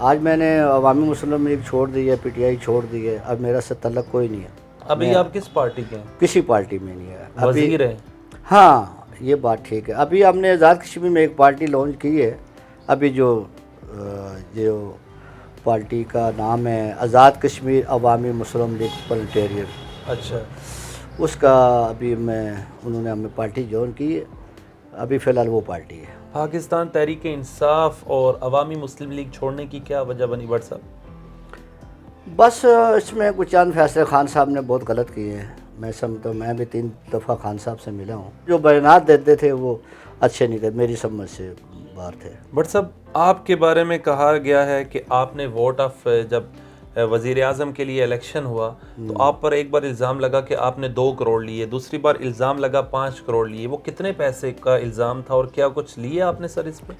آج میں نے عوامی مسلم لیگ چھوڑ دی ہے, پی ٹی آئی چھوڑ دی ہے, اب میرا سے تعلق کوئی نہیں ہے. ابھی آپ کس پارٹی کے ہیں؟ کسی پارٹی میں نہیں ہے. وزیر ہیں؟ ہاں یہ بات ٹھیک ہے. ابھی ہم نے آزاد کشمیر میں ایک پارٹی لانچ کی ہے. ابھی جو پارٹی کا نام ہے آزاد کشمیر عوامی مسلم لیگ پلٹیرین. اچھا. اس کا ابھی انہوں نے ہمیں پارٹی جوائن کی ہے. ابھی فی الحال وہ پارٹی ہے. پاکستان تحریک انصاف اور عوامی مسلم لیگ چھوڑنے کی کیا وجہ بنی بٹ صاحب؟ بس اس میں کچھ چند فیصلے خان صاحب نے بہت غلط کیے ہیں. میں سمجھتا ہوں, میں بھی 3 دفعہ خان صاحب سے ملا ہوں, جو بیانات دیتے تھے وہ اچھے نہیں تھے, میری سمجھ سے باہر تھے. بٹ صاحب آپ کے بارے میں کہا گیا ہے کہ آپ نے ووٹ آف جب وزیر اعظم کے لیے الیکشن ہوا تو آپ پر ایک بار الزام لگا کہ آپ نے 2 کروڑ لیے, دوسری بار الزام لگا 5 کروڑ لیے. وہ کتنے پیسے کا الزام تھا اور کیا کچھ لیے آپ نے سر اس پہ؟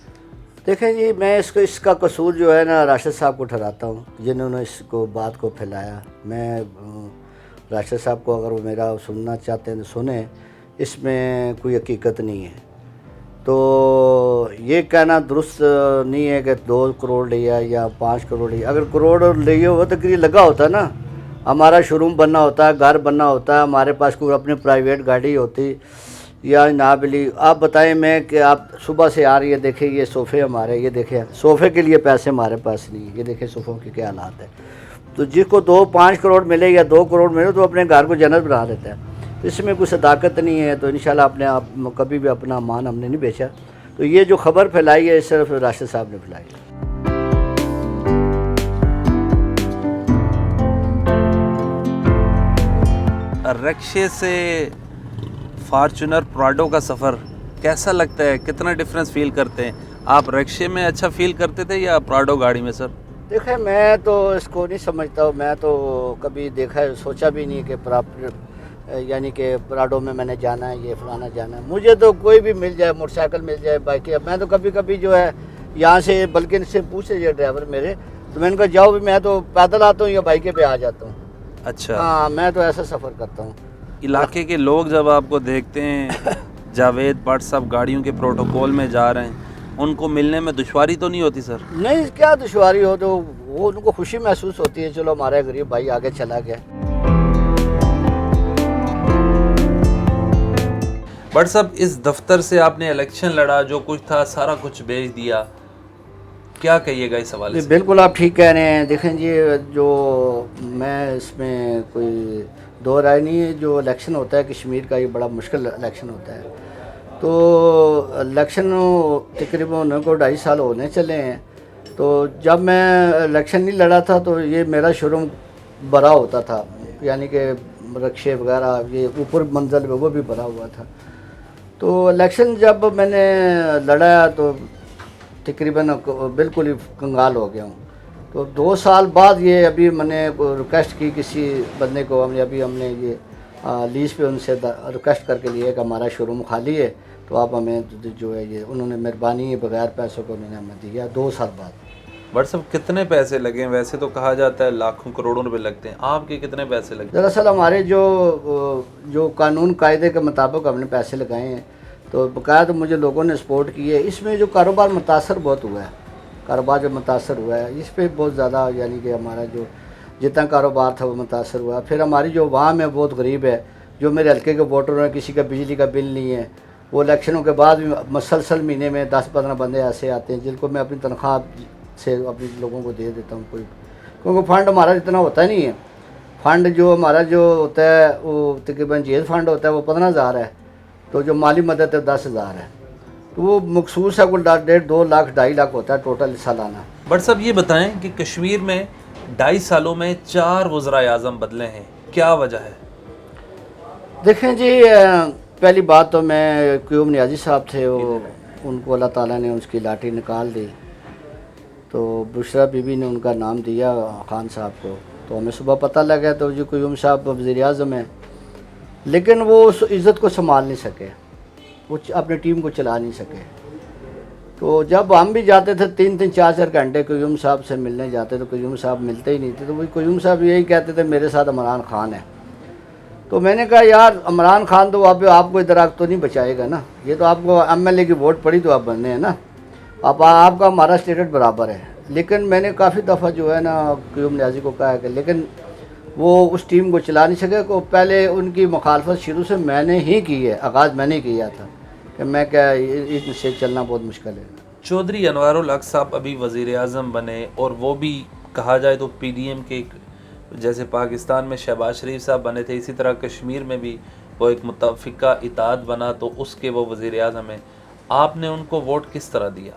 دیکھیں جی, میں اس کا قصور جو ہے نا راشد صاحب کو ٹھہراتا ہوں, جنہوں نے اس کو بات کو پھیلایا. میں راشد صاحب کو اگر وہ میرا سننا چاہتے ہیں تو سنیں, اس میں کوئی حقیقت نہیں ہے. تو یہ کہنا درست نہیں ہے کہ 2 کروڑ لیا یا 5 کروڑ لیا. اگر کروڑ لیے ہو تو یہ لگا ہوتا نا, ہمارا شو روم بننا ہوتا ہے, گھر بننا ہوتا ہے, ہمارے پاس کوئی اپنی پرائیویٹ گاڑی ہوتی یا جناب علی. آپ بتائیں میں کہ آپ صبح سے آ رہی ہے, دیکھیں یہ صوفے ہمارے, یہ دیکھیں صوفے کے لیے پیسے ہمارے پاس نہیں, یہ دیکھیں صوفوں کے کیا حالات ہے. تو جس کو 2-5 کروڑ ملے یا 2 کروڑ ملے تو اپنے گھر کو جنت بنا لیتا ہے. اس میں کوئی صداقت نہیں ہے. تو انشاءاللہ اپنے آپ کبھی بھی اپنا مان ہم نے نہیں بیچا. تو یہ جو خبر پھیلائی ہے صرف راشد صاحب نے پھیلائی ہے. رکشے سے فارچونر پراڈو کا سفر کیسا لگتا ہے؟ کتنا ڈفرینس فیل کرتے ہیں آپ؟ رکشے میں اچھا فیل کرتے تھے یا پراڈو گاڑی میں سر؟ دیکھیں میں تو اس کو نہیں سمجھتا ہوں. میں تو کبھی دیکھا ہے, سوچا بھی نہیں کہ یعنی کہ پراڈو میں نے جانا ہے, یہ فلانا جانا ہے. مجھے تو کوئی بھی مل جائے, موٹر سائیکل مل جائے, بائک. میں تو کبھی جو ہے یہاں سے, بلکہ ان سے پوچھے یہ ڈرائیور میرے, تو میں نے کہا جاؤ بھی, میں تو پیدل آتا ہوں یا بائکیں پہ آ جاتا ہوں. اچھا. ہاں میں تو ایسا سفر کرتا ہوں. علاقے کے لوگ جب آپ کو دیکھتے ہیں جاوید بٹ صاحب گاڑیوں کے پروٹوکول میں جا رہے ہیں, ان کو ملنے میں دشواری تو نہیں ہوتی سر؟ نہیں, کیا دشواری ہو, تو وہ ان کو خوشی محسوس ہوتی ہے, چلو ہمارا غریب بھائی آگے چلا گیا. بٹ صاحب اس دفتر سے آپ نے الیکشن لڑا, جو کچھ تھا سارا کچھ بیچ دیا, کیا کہیے گا اس حوالے سے؟ بالکل آپ ٹھیک کہہ رہے ہیں. دیکھیں جی, جو میں اس میں کوئی دو رائے نہیں ہے. جو الیکشن ہوتا ہے کشمیر کا, یہ بڑا مشکل الیکشن ہوتا ہے. تو الیکشن تقریباً 2.5 سال ہونے چلے ہیں. تو جب میں الیکشن نہیں لڑا تھا تو یہ میرا شو روم بھرا ہوتا تھا, یعنی کہ رکشے وغیرہ یہ اوپر منزل پہ وہ بھی بھرا ہوا تھا. تو الیکشن جب میں نے لڑایا تو تقریباً بالکل ہی کنگال ہو گیا ہوں. تو 2 سال بعد یہ ابھی میں نے ریکویسٹ کی کسی بندے کو, ہم نے یہ لیز پہ ان سے ریکویسٹ کر کے لیے کہ ہمارا شو روم خالی ہے, تو آپ ہمیں جو ہے یہ, انہوں نے مہربانی بغیر پیسوں کو انہوں نے ہمیں دیا 2 سال بعد. بٹ صاحب کتنے پیسے لگے؟ ویسے تو کہا جاتا ہے لاکھوں کروڑوں روپے لگتے ہیں, آپ کے کتنے پیسے لگے؟ دراصل ہمارے جو قانون قاعدے کے مطابق ہم نے پیسے لگائے ہیں, تو باقاعدہ مجھے لوگوں نے سپورٹ کی ہے. اس میں جو کاروبار متاثر بہت ہوا ہے, کاروبار جو متاثر ہوا ہے اس پہ بہت زیادہ, یعنی کہ ہمارا جو جتنا کاروبار تھا وہ متاثر ہوا. پھر ہماری جو عوام ہے بہت غریب ہے, جو میرے حلقے کے ووٹر ہیں, کسی کا بجلی کا بل نہیں ہے. وہ الیکشنوں کے بعد بھی مسلسل مہینے میں 10-15 بندے ایسے آتے ہیں جن کو میں اپنی تنخواہ سے اپنے لوگوں کو دے دیتا ہوں. کیونکہ فنڈ ہمارا اتنا ہوتا نہیں ہے. فنڈ جو ہمارا جو ہوتا ہے وہ تقریباً جیز فنڈ ہوتا ہے وہ 15,000 ہے, تو جو مالی مدد ہے 10,000 ہے. تو وہ مخصوص ہے, کوئی 1.5-2 لاکھ 2.5 لاکھ ہوتا ہے ٹوٹل سالانہ. بٹ صاحب یہ بتائیں کہ کشمیر میں 2.5 سالوں میں 4 وزرائے اعظم بدلے ہیں, کیا وجہ ہے؟ دیکھیں جی, پہلی بات تو میں قیوم نیازی صاحب تھے, وہ ان کو اللہ تعالیٰ نے اس کی لاٹھی نکال دی. تو بشرا بی بی نے ان کا نام دیا خان صاحب کو. تو ہمیں صبح پتہ لگا تو جی قیوم صاحب وزیر اعظم ہیں, لیکن وہ اس عزت کو سنبھال نہیں سکے, وہ اپنی ٹیم کو چلا نہیں سکے. تو جب ہم بھی جاتے تھے 3-3 4-4 گھنٹے قیوم صاحب سے ملنے جاتے تو قیوم صاحب ملتے ہی نہیں تھے. تو وہ قیوم صاحب یہی کہتے تھے میرے ساتھ عمران خان ہے. تو میں نے کہا یار عمران خان تو آپ کو ادھر تو نہیں بچائے گا نا, یہ تو آپ کو ایم ایل اے کی ووٹ پڑی تو آپ بننے ہیں نا, آپ کا ہمارا اسٹیٹس برابر ہے. لیکن میں نے کافی دفعہ جو ہے نا قیوم نیازی کو کہا کہ لیکن وہ اس ٹیم کو چلا نہیں سکے. کو پہلے ان کی مخالفت شروع سے میں نے ہی کی ہے, آغاز میں نے کیا تھا کہ میں کیا ان سے چلنا بہت مشکل ہے. چودھری انوار الحق صاحب ابھی وزیر اعظم بنے, اور وہ بھی کہا جائے تو پی ڈی ایم کے, جیسے پاکستان میں شہباز شریف صاحب بنے تھے, اسی طرح کشمیر میں بھی وہ ایک متفقہ اتحاد بنا تو اس کے وہ وزیر اعظم ہیں. آپ نے ان کو ووٹ کس طرح دیا؟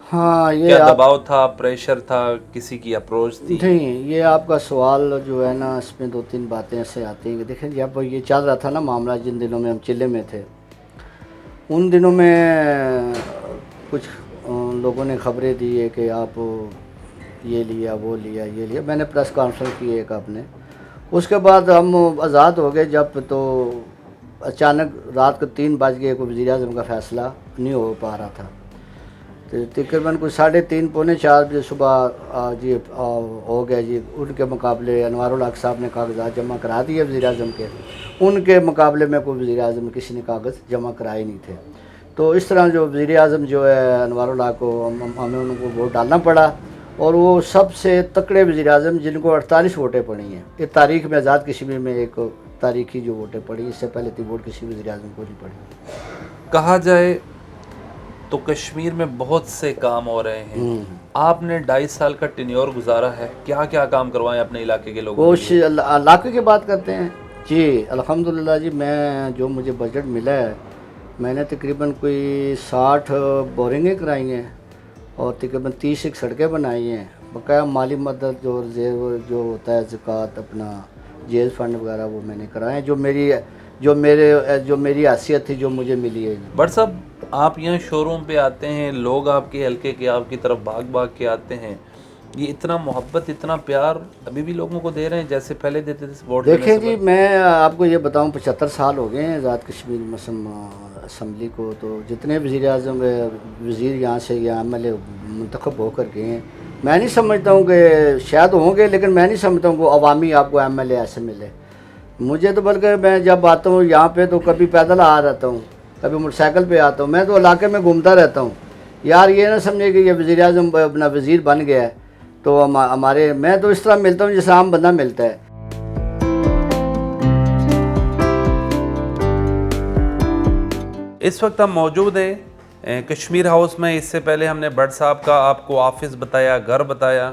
ہاں یہ کیا دباؤ تھا, پریشر تھا, کسی کی اپروچ تھی؟ نہیں, یہ آپ کا سوال جو ہے نا اس میں دو تین باتیں ایسے آتی ہیں کہ دیکھیں جی اب یہ چل رہا تھا نا معاملہ, جن دنوں میں ہم چلے میں تھے ان دنوں میں کچھ لوگوں نے خبریں دی ہے کہ آپ یہ لیا وہ لیا یہ لیا. میں نے پریس کانفرنس کی ایک آپ نے, اس کے بعد ہم آزاد ہو گئے جب تو اچانک رات کو 3 بج گئے, کوئی وزیر اعظم کا فیصلہ نہیں ہو پا رہا تھا. تو تقریباً کوئی 3:30 پونے 4 بجے صبح جی ہو گیا جی. ان کے مقابلے انوار الحق صاحب نے کاغذات جمع کرا دیے وزیر اعظم کے, ان کے مقابلے میں کوئی وزیر اعظم کسی نے کاغذ جمع کرائے نہیں تھے. تو اس طرح جو وزیر اعظم جو ہے انوار الحق کو ہمیں ان کو ووٹ ڈالنا پڑا, اور وہ سب سے تکڑے وزیر اعظم جن کو 48 ووٹیں پڑی ہیں. یہ تاریخ میں آزاد کشمیر میں ایک تاریخی جو ووٹیں پڑی, اس سے پہلے اتنی ووٹ کسی وزیر اعظم کو نہیں پڑی. کہا جائے تو کشمیر میں بہت سے کام ہو رہے ہیں. آپ نے 2.5 سال کا ٹینیور گزارا ہے, کیا کیا کام کوائے اپنے علاقے کے لوگوں کوشش علاقے کی بات کرتے ہیں جی. الحمدللہ جی, میں جو مجھے بجٹ ملا ہے میں نے تقریباً کوئی 60 بورنگیں کرائی ہیں اور تقریباً 30 سڑکیں بنائی ہیں. بقایا مالی مدد جو ریزرو جو ہوتا ہے زکوٰۃ اپنا جیز فنڈ وغیرہ وہ میں نے کرائے ہیں, جو میری حیثیت تھی جو مجھے ملی ہے. بٹ صاحب آپ یہاں شو روم پہ آتے ہیں, لوگ آپ کے حلقے کے آپ کی طرف بھاگ کے آتے ہیں, یہ اتنا محبت اتنا پیار ابھی بھی لوگوں کو دے رہے ہیں جیسے پہلے دیتے تھے ووٹ دینے سے؟ دیکھیں جی, میں آپ کو یہ بتاؤں 75 سال ہو گئے ہیں آزاد کشمیر اسمبلی کو. تو جتنے وزیر اعظم وزیر یہاں سے یا ایم ایل اے منتخب ہو کر گئے ہیں, میں نہیں سمجھتا ہوں کہ شاید ہوں گے, لیکن میں نہیں سمجھتا ہوں کہ عوامی آپ کو ایم ایل اے ایسے ملے. مجھے تو بلکہ میں جب آتا ہوں یہاں پہ تو کبھی پیدل آ رہتا ہوں, کبھی موٹر سائیکل پہ آتا ہوں, میں تو علاقے میں گھومتا رہتا ہوں. یار یہ نہ سمجھے کہ یہ وزیر اعظم اپنا وزیر بن گیا ہے تو ہمارے, میں تو اس طرح ملتا ہوں جیسے عام بندہ ملتا ہے. اس وقت ہم موجود ہیں کشمیر ہاؤس میں. اس سے پہلے ہم نے بٹ صاحب کا آپ کو آفس بتایا, گھر بتایا.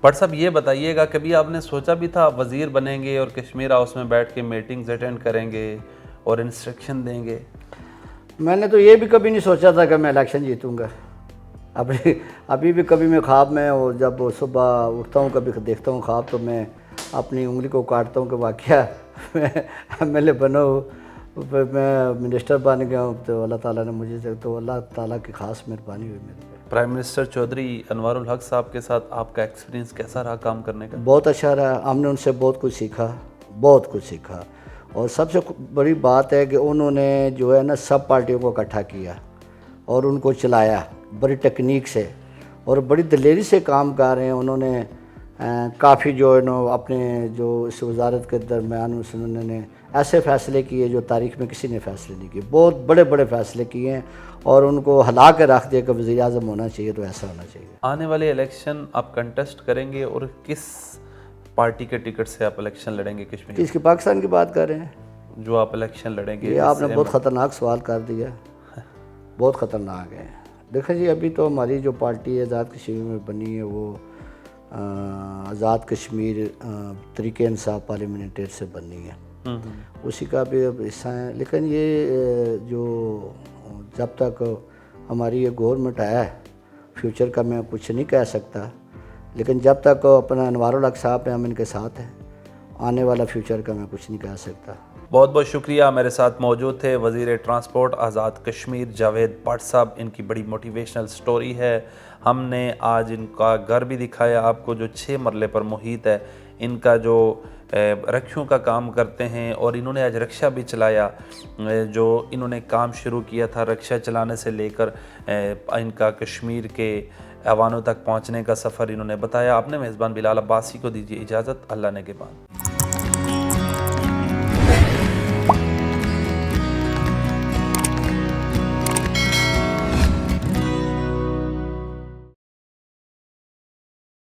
بٹ صاحب یہ بتائیے گا کبھی آپ نے سوچا بھی تھا وزیر بنیں گے اور کشمیر ہاؤس میں بیٹھ کے میٹنگز اٹینڈ کریں گے اور انسٹرکشن دیں گے؟ میں نے تو یہ بھی کبھی نہیں سوچا تھا کہ میں الیکشن جیتوں گا. ابھی بھی کبھی میں خواب میں, اور جب صبح اٹھتا ہوں کبھی دیکھتا ہوں خواب تو میں اپنی انگلی کو کاٹتا ہوں کہ واقعہ میں ایم ایل اے بنا ہوں, میں منسٹر بن گیا ہوں. تو اللہ تعالیٰ نے مجھے, تو اللہ تعالیٰ کی خاص مہربانی ہوئی میرے پہ. پرائم منسٹر چودھری انوار الحق صاحب کے ساتھ آپ کا ایکسپیرینس کیسا رہا کام کرنے کا؟ بہت اچھا رہا. ہم نے ان سے بہت کچھ سیکھا. اور سب سے بڑی بات ہے کہ انہوں نے جو ہے نا سب پارٹیوں کو اکٹھا کیا اور ان کو چلایا بڑی ٹیکنیک سے, اور بڑی دلیری سے کام کر رہے ہیں. انہوں نے کافی جو ہے نا اپنے جو اس وزارت کے درمیان انہوں نے ایسے فیصلے کیے جو تاریخ میں کسی نے فیصلے نہیں کیے. بہت بڑے بڑے فیصلے کیے ہیں اور ان کو ہلا کے رکھ دیا کہ وزیر اعظم ہونا چاہیے تو ایسا ہونا چاہیے. آنے والے الیکشن آپ کنٹیسٹ کریں گے, اور کس پارٹی کے ٹکٹ سے آپ الیکشن لڑیں گے کشمیر؟ اس کی پاکستان کی بات کر رہے ہیں جو آپ الیکشن لڑیں گے. یہ آپ نے بہت خطرناک سوال کر دیا, بہت خطرناک ہے. دیکھیں جی, ابھی تو ہماری جو پارٹی ہے آزاد کشمیر میں بنی ہے وہ آزاد کشمیر تحریک انصاف پارلیمنٹری سے بنی ہے, اسی کا بھی اب حصہ ہے. لیکن یہ جو جب تک ہماری یہ گورنمنٹ ہے, فیوچر کا میں کچھ نہیں کہہ سکتا, لیکن جب تک اپنا انوار الحق صاحب ہیں ہم ان کے ساتھ ہیں. آنے والا فیوچر کا میں کچھ نہیں کہہ سکتا. بہت بہت شکریہ. میرے ساتھ موجود تھے وزیر ٹرانسپورٹ آزاد کشمیر جاوید بٹ صاحب. ان کی بڑی موٹیویشنل سٹوری ہے. ہم نے آج ان کا گھر بھی دکھایا آپ کو جو 6 مرلے پر محیط ہے. ان کا جو رکشوں کا کام کرتے ہیں, اور انہوں نے آج رکشہ بھی چلایا. جو انہوں نے کام شروع کیا تھا رکشہ چلانے سے لے کر ان کا کشمیر کے ایوانوں تک پہنچنے کا سفر انہوں نے بتایا. اپنے میزبان بلال عباسی کو دیجیے اجازت. اللہ نگہبان.